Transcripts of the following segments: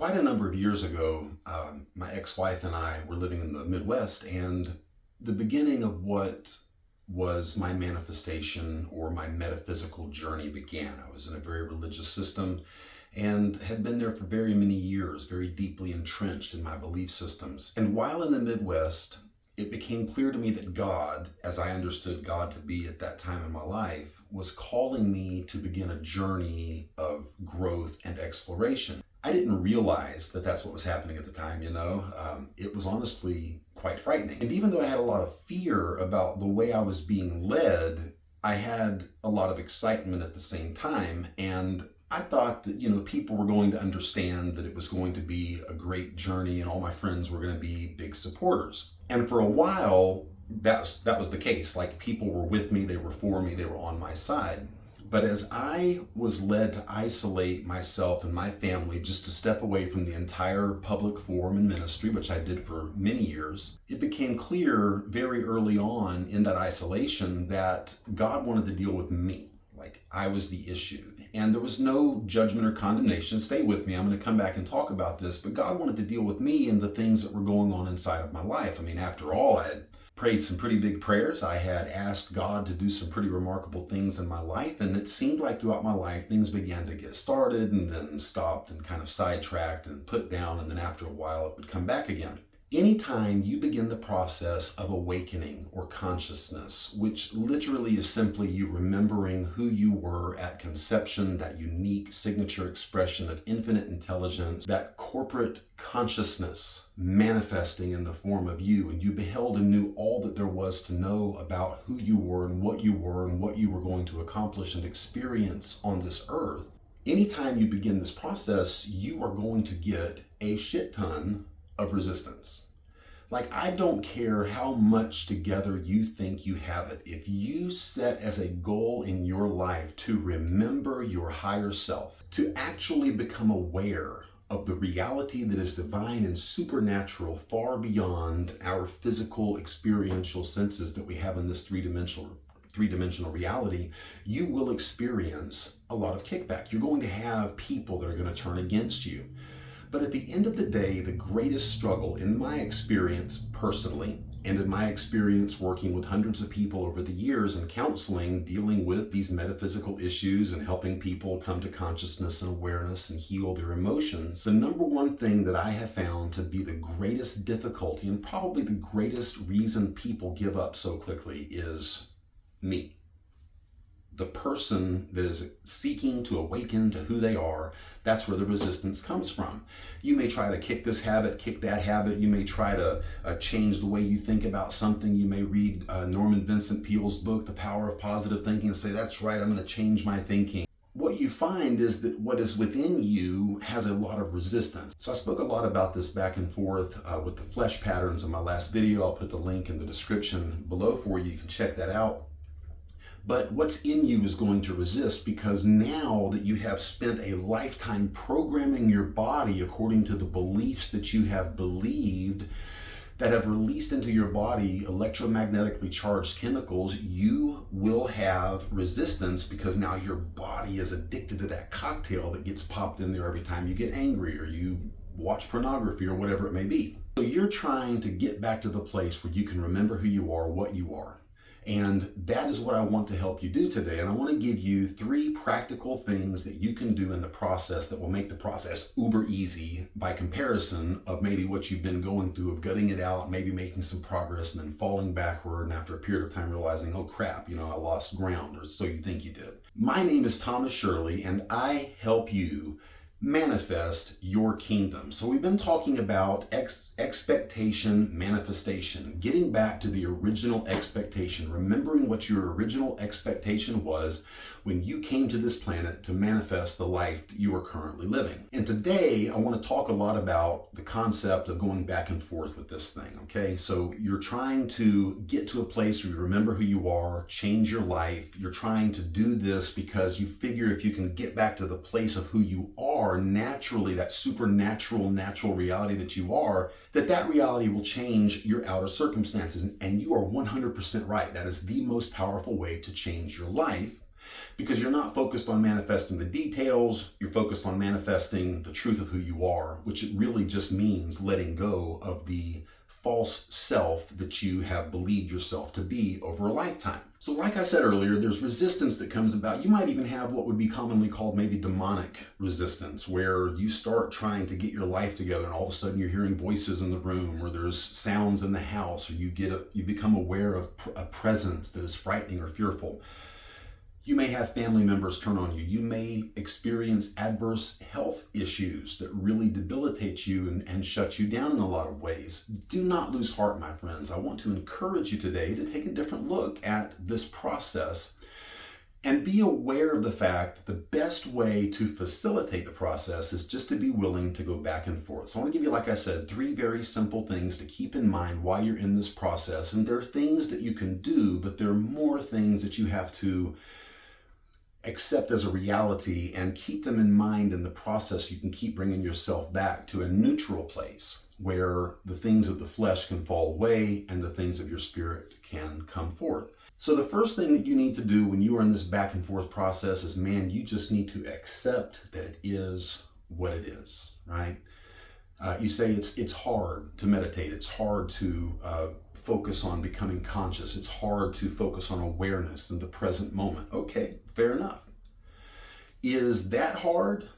Quite a number of years ago, my ex-wife and I were living in the Midwest, and the beginning of what was my manifestation or my metaphysical journey began. I was in a very religious system and had been there for very many years, very deeply entrenched in my belief systems. And while in the Midwest, it became clear to me that God, as I understood God to be at that time in my life, was calling me to begin a journey of growth and exploration. I didn't realize that that's what was happening at the time. It was honestly quite frightening. And even though I had a lot of fear about the way I was being led, I had a lot of excitement at the same time. And I thought that, people were going to understand that it was going to be a great journey and all my friends were going to be big supporters. And for a while, that was the case. Like, people were with me, they were for me, they were on my side. But as I was led to isolate myself and my family, just to step away from the entire public forum and ministry, which I did for many years, it became clear very early on in that isolation that God wanted to deal with me. Like, I was the issue. And there was no judgment or condemnation. Stay with me. I'm going to come back and talk about this. But God wanted to deal with me and the things that were going on inside of my life. I mean, after all, I had prayed some pretty big prayers. I had asked God to do some pretty remarkable things in my life. And it seemed like throughout my life, things began to get started and then stopped and kind of sidetracked and put down. And then after a while, it would come back again. Anytime you begin the process of awakening or consciousness, which literally is simply you remembering who you were at conception, that unique signature expression of infinite intelligence, that corporate consciousness manifesting in the form of you, and you beheld and knew all that there was to know about who you were and what you were going to accomplish and experience on this earth. Anytime you begin this process, you are going to get a shit ton of resistance. Like, I don't care how much together you think you have it. If you set as a goal in your life to remember your higher self, to actually become aware of the reality that is divine and supernatural, far beyond our physical experiential senses that we have in this three-dimensional reality, you will experience a lot of kickback. You're going to have people that are going to turn against you. But at the end of the day, the greatest struggle, in my experience personally, and in my experience working with hundreds of people over the years in counseling, dealing with these metaphysical issues and helping people come to consciousness and awareness and heal their emotions, the number one thing that I have found to be the greatest difficulty and probably the greatest reason people give up so quickly is me. The person that is seeking to awaken to who they are, that's where the resistance comes from. You may try to kick this habit, kick that habit. You may try to change the way you think about something. You may read Norman Vincent Peale's book, The Power of Positive Thinking, and say, that's right, I'm going to change my thinking. What you find is that what is within you has a lot of resistance. So I spoke a lot about this back and forth with the flesh patterns in my last video. I'll put the link in the description below for you. You can check that out. But what's in you is going to resist, because now that you have spent a lifetime programming your body according to the beliefs that you have believed that have released into your body electromagnetically charged chemicals, you will have resistance, because now your body is addicted to that cocktail that gets popped in there every time you get angry or you watch pornography or whatever it may be. So you're trying to get back to the place where you can remember who you are, what you are. And that is what I want to help you do today. And I want to give you 3 practical things that you can do in the process that will make the process uber easy by comparison of maybe what you've been going through, of gutting it out, maybe making some progress and then falling backward, and after a period of time realizing, oh crap, I lost ground, or so you think you did. My name is Thomas Shirley, and I help you manifest your kingdom. So we've been talking about expectation, manifestation, getting back to the original expectation, remembering what your original expectation was when you came to this planet to manifest the life that you are currently living. And today I want to talk a lot about the concept of going back and forth with this thing, okay? So you're trying to get to a place where you remember who you are, change your life. You're trying to do this because you figure if you can get back to the place of who you are naturally, that supernatural, natural reality that you are, that reality will change your outer circumstances. And you are 100% right. That is the most powerful way to change your life. because you're not focused on manifesting the details, you're focused on manifesting the truth of who you are, which it really just means letting go of the false self that you have believed yourself to be over a lifetime. So like I said earlier, there's resistance that comes about. You might even have what would be commonly called maybe demonic resistance, where you start trying to get your life together and all of a sudden you're hearing voices in the room, or there's sounds in the house, or you become aware of a presence that is frightening or fearful. You may have family members turn on you. You may experience adverse health issues that really debilitate you and shut you down in a lot of ways. Do not lose heart, my friends. I want to encourage you today to take a different look at this process and be aware of the fact that the best way to facilitate the process is just to be willing to go back and forth. So I want to give you, like I said, 3 very simple things to keep in mind while you're in this process. And there are things that you can do, but there are more things that you have to accept as a reality and keep them in mind in the process. You can keep bringing yourself back to a neutral place where the things of the flesh can fall away and the things of your spirit can come forth. So the first thing that you need to do when you are in this back and forth process is, you just need to accept that it is what it is, right? You say it's hard to meditate. It's hard to focus on becoming conscious. It's hard to focus on awareness in the present moment. Okay, fair enough. Is that hard?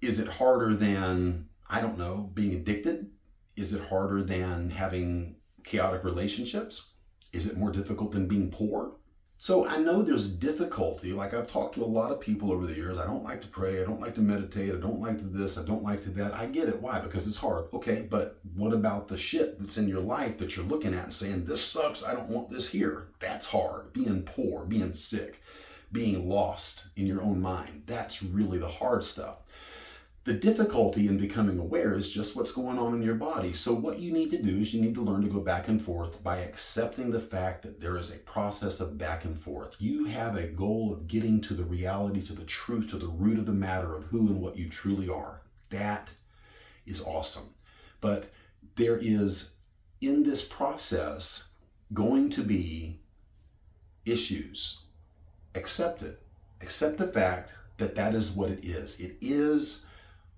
Is it harder than, I don't know, being addicted? Is it harder than having chaotic relationships? Is it more difficult than being poor? So I know there's difficulty. Like, I've talked to a lot of people over the years. I don't like to pray. I don't like to meditate. I don't like to this. I don't like to that. I get it. Why? Because it's hard. Okay, but what about the shit that's in your life that you're looking at and saying, this sucks. I don't want this here. That's hard. Being poor, being sick, being lost in your own mind. That's really the hard stuff. The difficulty in becoming aware is just what's going on in your body. So what you need to do is you need to learn to go back and forth by accepting the fact that there is a process of back and forth. You have a goal of getting to the reality, to the truth, to the root of the matter of who and what you truly are. That is awesome. But there is, in this process, going to be issues. Accept it. Accept the fact that that is what it is. It is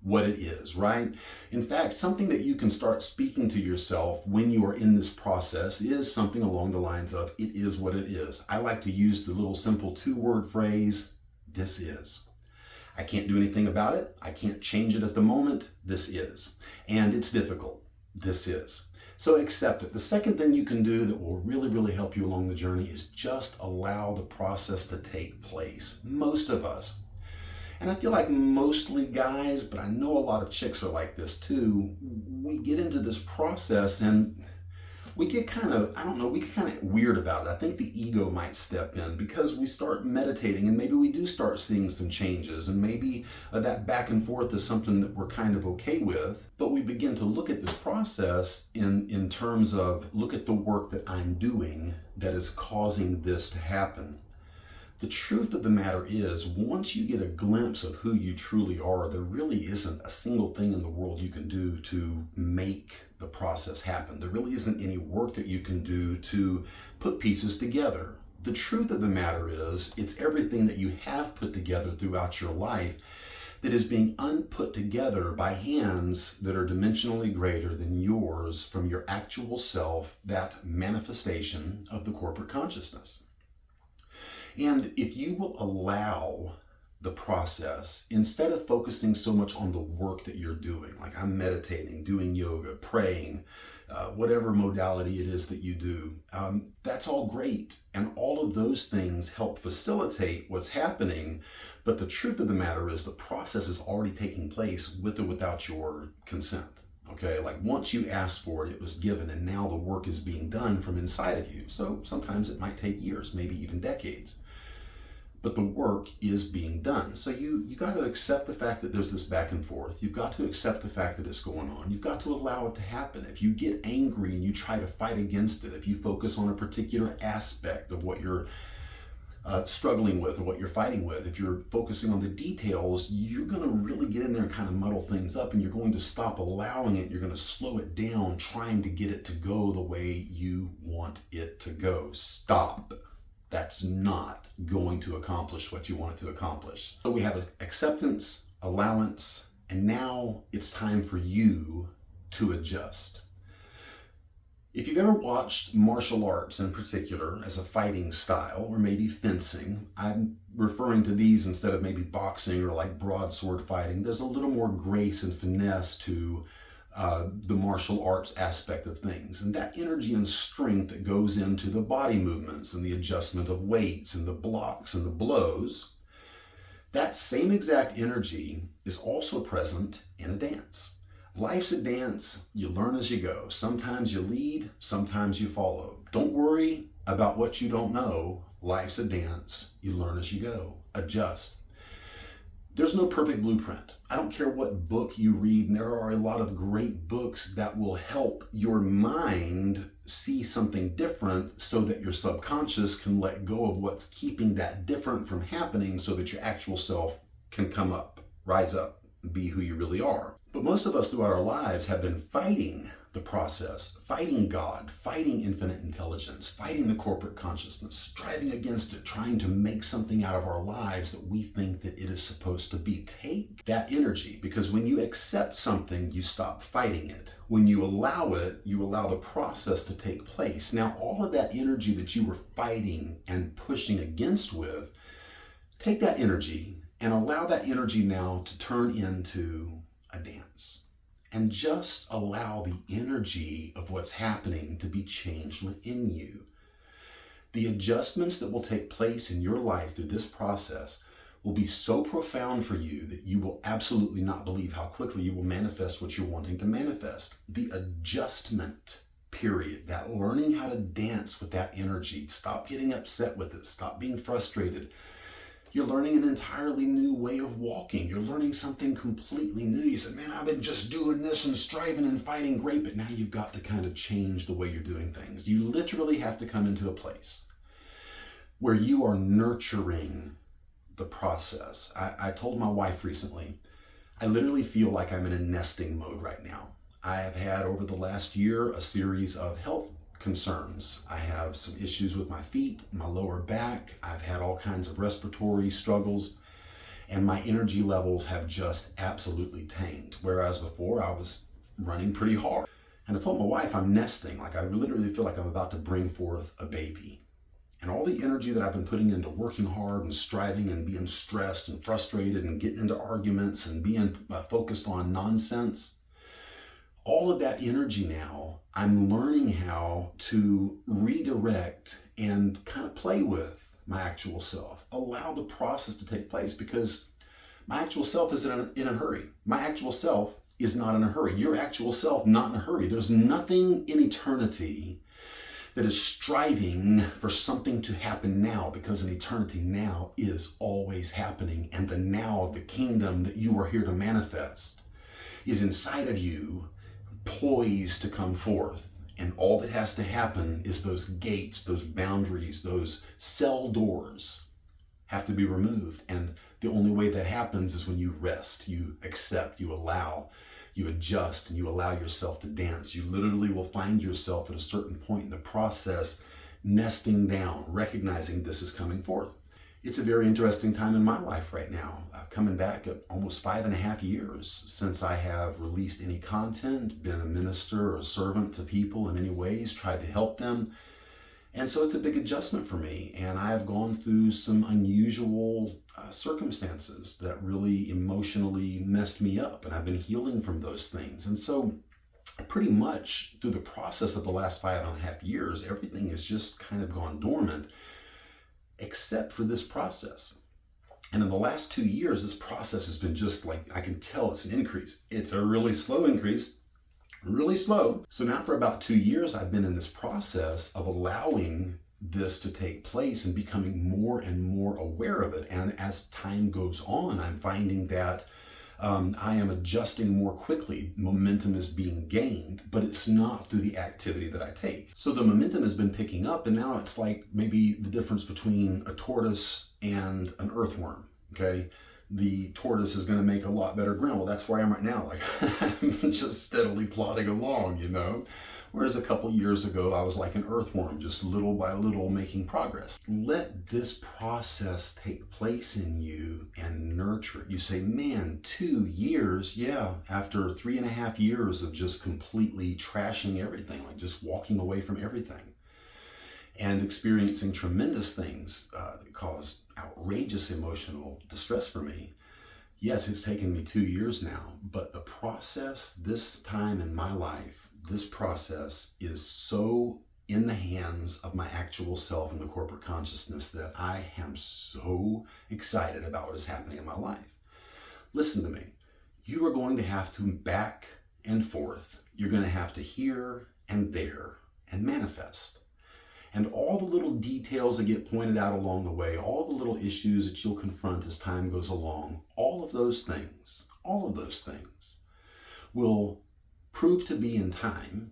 what it is, right? In fact, something that you can start speaking to yourself when you are in this process is something along the lines of, it is what it is. I like to use the little simple 2-word phrase, this is. I can't do anything about it. I can't change it at the moment. This is. And it's difficult. This is. So accept it. The second thing you can do that will really, really help you along the journey is just allow the process to take place. Most of us, and I feel like mostly guys, but I know a lot of chicks are like this too, we get into this process and we get kind of, we get kind of weird about it. I think the ego might step in because we start meditating and maybe we do start seeing some changes, and maybe that back and forth is something that we're kind of okay with, but we begin to look at this process in terms of, look at the work that I'm doing that is causing this to happen. The truth of the matter is, once you get a glimpse of who you truly are, there really isn't a single thing in the world you can do to make the process happen. There really isn't any work that you can do to put pieces together. The truth of the matter is, it's everything that you have put together throughout your life that is being unput together by hands that are dimensionally greater than yours from your actual self, that manifestation of the corporate consciousness. And if you will allow the process, instead of focusing so much on the work that you're doing, like I'm meditating, doing yoga, praying, whatever modality it is that you do, that's all great. And all of those things help facilitate what's happening. But the truth of the matter is, the process is already taking place with or without your consent. Okay, like once you asked for it, it was given, and now the work is being done from inside of you. So sometimes it might take years, maybe even decades. But the work is being done. So you got to accept the fact that there's this back and forth. You've got to accept the fact that it's going on. You've got to allow it to happen. If you get angry and you try to fight against it, if you focus on a particular aspect of what you're struggling with or what you're fighting with, if you're focusing on the details, you're going to really get in there and kind of muddle things up, and you're going to stop allowing it. You're going to slow it down, trying to get it to go the way you want it to go. Stop. that's not going to accomplish what you want it to accomplish. So we have acceptance, allowance, and now it's time for you to adjust. If you've ever watched martial arts in particular as a fighting style, or maybe fencing, I'm referring to these instead of maybe boxing or like broadsword fighting. There's a little more grace and finesse to the martial arts aspect of things. And that energy and strength that goes into the body movements and the adjustment of weights and the blocks and the blows, that same exact energy is also present in a dance. Life's a dance. You learn as you go. Sometimes you lead, sometimes you follow. Don't worry about what you don't know. Life's a dance. You learn as you go. Adjust. There's no perfect blueprint. I don't care what book you read, and there are a lot of great books that will help your mind see something different so that your subconscious can let go of what's keeping that different from happening so that your actual self can come up, rise up, and be who you really are. But most of us throughout our lives have been fighting the process, fighting God, fighting infinite intelligence, fighting the corporate consciousness, striving against it, trying to make something out of our lives that we think that it is supposed to be. Take that energy, because when you accept something, you stop fighting it. When you allow it, you allow the process to take place. Now, all of that energy that you were fighting and pushing against with, take that energy and allow that energy now to turn into a dance, and just allow the energy of what's happening to be changed within you. The adjustments that will take place in your life through this process will be so profound for you that you will absolutely not believe how quickly you will manifest what you're wanting to manifest. The adjustment period, that learning how to dance with that energy, stop getting upset with it, stop being frustrated. You're learning an entirely new way of walking. You're learning something completely new. You said, man, I've been just doing this and striving and fighting great, but now you've got to kind of change the way you're doing things. You literally have to come into a place where you are nurturing the process. I told my wife recently, I literally feel like I'm in a nesting mode right now. I have had over the last year a series of health concerns. I have some issues with my feet, my lower back. I've had all kinds of respiratory struggles, and my energy levels have just absolutely tanked. Whereas before I was running pretty hard. And I told my wife I'm nesting, like I literally feel like I'm about to bring forth a baby. And all the energy that I've been putting into working hard and striving and being stressed and frustrated and getting into arguments and being focused on nonsense, all of that energy now, I'm learning how to redirect and kind of play with my actual self. Allow the process to take place, because my actual self isn't in a hurry. My actual self is not in a hurry. Your actual self, not in a hurry. There's nothing in eternity that is striving for something to happen now, because in eternity now is always happening. And the now of the kingdom that you are here to manifest is inside of you, poised to come forth. And all that has to happen is those gates, those boundaries, those cell doors have to be removed. And the only way that happens is when you rest, you accept, you allow, you adjust, and you allow yourself to dance. You literally will find yourself at a certain point in the process nesting down, recognizing this is coming forth. It's a very interesting time in my life right now. Coming back at almost 5.5 years since I have released any content, been a minister or a servant to people in any ways, tried to help them. And so it's a big adjustment for me. And I've gone through some unusual circumstances that really emotionally messed me up. And I've been healing from those things. And so pretty much through the process of the last 5.5 years, everything has just kind of gone dormant, except for this process. And in the last 2 years, this process has been just like, I can tell it's an increase. It's a really slow increase, really slow. So now for about 2 years, I've been in this process of allowing this to take place and becoming more and more aware of it. And as time goes on, I'm finding that I am adjusting more quickly. Momentum is being gained, but it's not through the activity that I take. So the momentum has been picking up, and now it's like maybe the difference between a tortoise and an earthworm, okay? the tortoise is going to make a lot better ground. Well, that's where I am right now. Like, I'm just steadily plodding along, you know? Whereas a couple years ago, I was like an earthworm, just little by little making progress. Let this process take place in you and nurture it. You say, man, 2 years? Yeah, after 3.5 years of just completely trashing everything, like just walking away from everything and experiencing tremendous things that caused outrageous emotional distress for me. Yes, it's taken me 2 years now, but the process this time in my life, this process is so in the hands of my actual self and the corporate consciousness that I am so excited about what is happening in my life. Listen to me. You are going to have to back and forth. You're going to have to here and there and manifest. And all the little details that get pointed out along the way, all the little issues that you'll confront as time goes along, all of those things will prove to be in time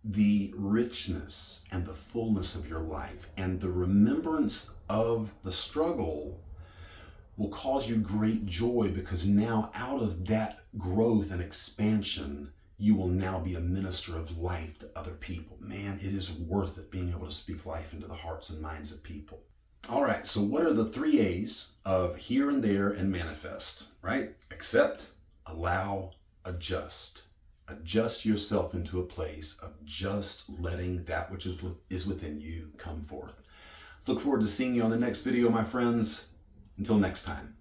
the richness and the fullness of your life. And the remembrance of the struggle will cause you great joy, because now out of that growth and expansion, you will now be a minister of life to other people. Man, it is worth it being able to speak life into the hearts and minds of people. All right, so what are the 3 A's of here and there and manifest, right? Accept, allow, adjust. Adjust yourself into a place of just letting that which is within you come forth. Look forward to seeing you on the next video, my friends. Until next time.